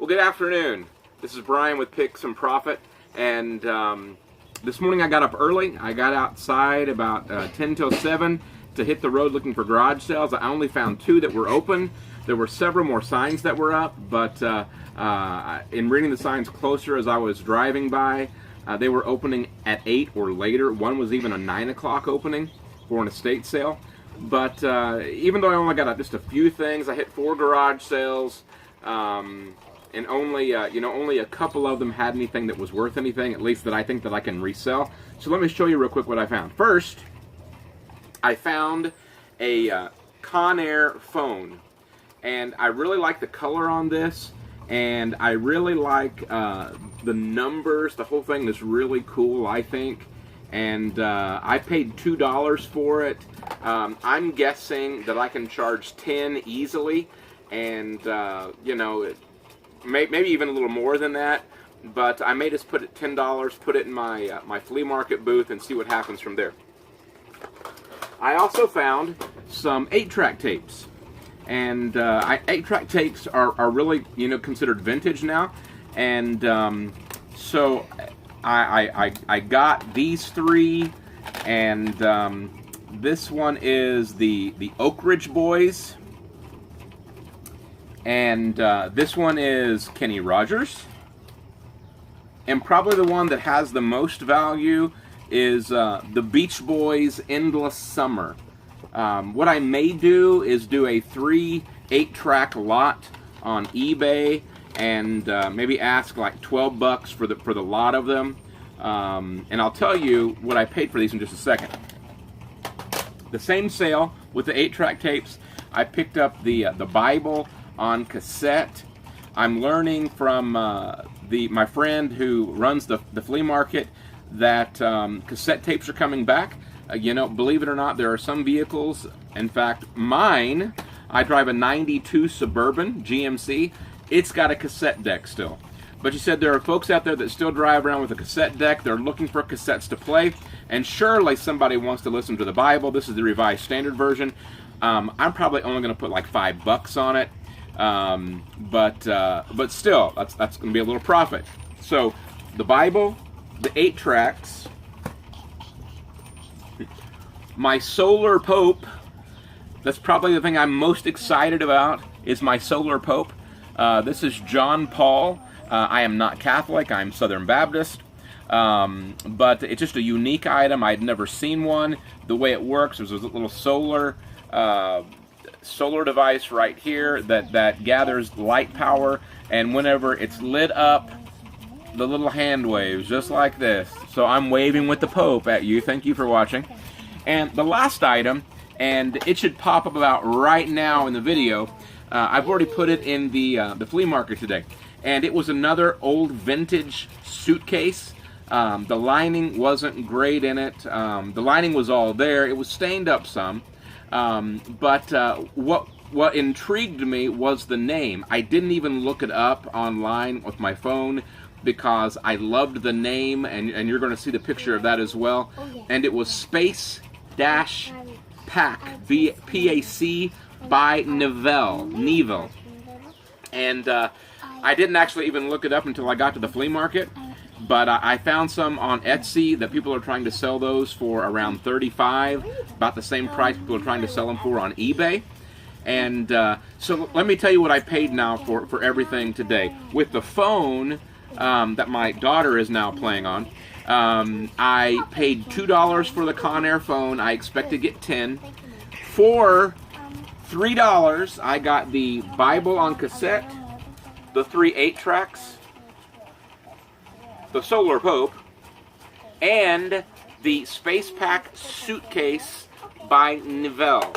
Well, good afternoon. This is Brian with Picks and Profit, and this morning I got up early. I got outside about 10 till 7 to hit the road looking for garage sales. I only found 2 that were open. There were several more signs that were up, but in reading the signs closer as I was driving by, they were opening at 8 or later. One was even a 9 o'clock opening for an estate sale. But even though I only got just a few things, I hit 4 garage sales. And only only a couple of them had anything that was worth anything, at least that I think that I can resell. So let me show you real quick what I found. First, I found a Conair phone, and I really like the color on this, and I really like the numbers. The whole thing is really cool, I think, and I paid $2 for it. I'm guessing that I can charge 10 easily, and maybe even a little more than that, but I may just put it $10, put it in my my flea market booth, and see what happens from there. I also found some 8-track tapes, and 8-track tapes are really considered vintage now, and so I got these 3, and this one is the Oak Ridge Boys. And this one is Kenny Rogers. And probably the one that has the most value is the Beach Boys' Endless Summer. What I may do is do a 3 8-track lot on eBay and maybe ask like $12 for the lot of them. And I'll tell you what I paid for these in just a second. The same sale with the 8-track tapes. I picked up the Bible on cassette. I'm learning from my friend who runs the flea market that cassette tapes are coming back. Believe it or not, there are some vehicles, in fact mine, I drive a 92 Suburban GMC, it's got a cassette deck still. But you said there are folks out there that still drive around with a cassette deck. They're looking for cassettes to play, and surely somebody wants to listen to the Bible. This is the Revised Standard Version. I'm probably only going to put like $5 on it. But still, that's going to be a little profit. So the Bible, the 8 tracks, my Solar Pope. That's probably the thing I'm most excited about, is my Solar Pope. This is John Paul. I am not Catholic. I'm Southern Baptist. But it's just a unique item. I'd never seen one. The way it works, there's a little solar device right here that gathers light power, and whenever it's lit up, the little hand waves just like this. So I'm waving with the Pope at you. Thank you for watching. And the last item, and it should pop up about right now in the video, I've already put it in the flea market today, and it was another old vintage suitcase. The lining wasn't great in it. The lining was all there. It was stained up some. But what intrigued me was the name. I didn't even look it up online with my phone because I loved the name, and you're going to see the picture of that as well. And it was Space Dash Pack, P-A-C, by Neville. And I didn't actually even look it up until I got to the flea market. But I found some on Etsy that people are trying to sell those for around $35, about the same price people are trying to sell them for on eBay. And so let me tell you what I paid now for everything today. With the phone that my daughter is now playing on, I paid $2 for the Conair phone. I expect to get 10. For $3, I got the Bible on cassette, the 3 8-tracks, the Solar Pope, and the Space Pack suitcase by Neville.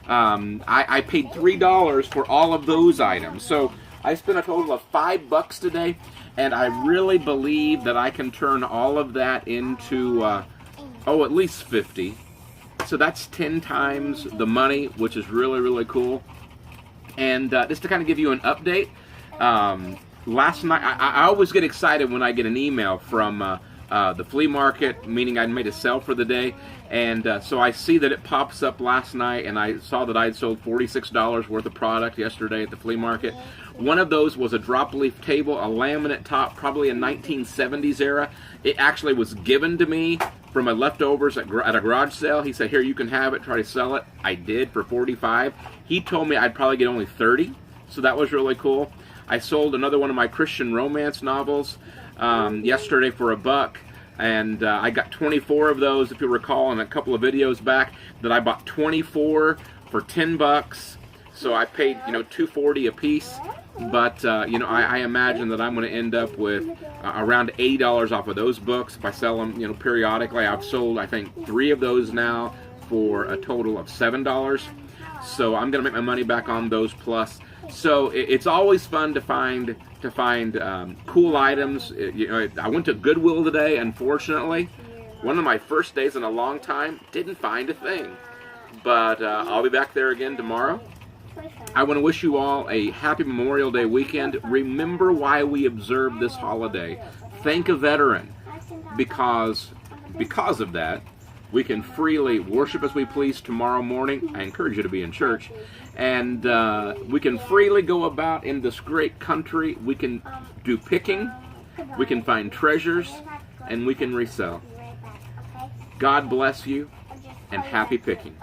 I paid $3 for all of those items. So I spent a total of $5 today, and I really believe that I can turn all of that into, at least 50. So that's 10 times the money, which is really, really cool. And just to kind of give you an update, last night, I always get excited when I get an email from the flea market, meaning I made a sale for the day. And so I see that it pops up last night, and I saw that I'd sold $46 worth of product yesterday at the flea market. One of those was a drop leaf table, a laminate top, probably a 1970s era. It actually was given to me from my leftovers at a garage sale. He said, here, you can have it, try to sell it. I did for $45. He told me I'd probably get only $30, so that was really cool. I sold another one of my Christian romance novels yesterday for $1, and I got 24 of those, if you recall, in a couple of videos back, that I bought 24 for $10. So I paid, $2.40 a piece. But I imagine that I'm going to end up with around $80 off of those books if I sell them, periodically. I've sold, I think, 3 of those now for a total of $7. So I'm going to make my money back on those plus. So it's always fun to find cool items. I went to Goodwill today. Unfortunately, one of my first days in a long time, didn't find a thing. But I'll be back there again tomorrow. I want to wish you all a happy Memorial Day weekend. Remember why we observe this holiday. Thank a veteran, because of that, we can freely worship as we please tomorrow morning. I encourage you to be in church. And we can freely go about in this great country. We can do picking, we can find treasures, and we can resell. God bless you, and happy picking.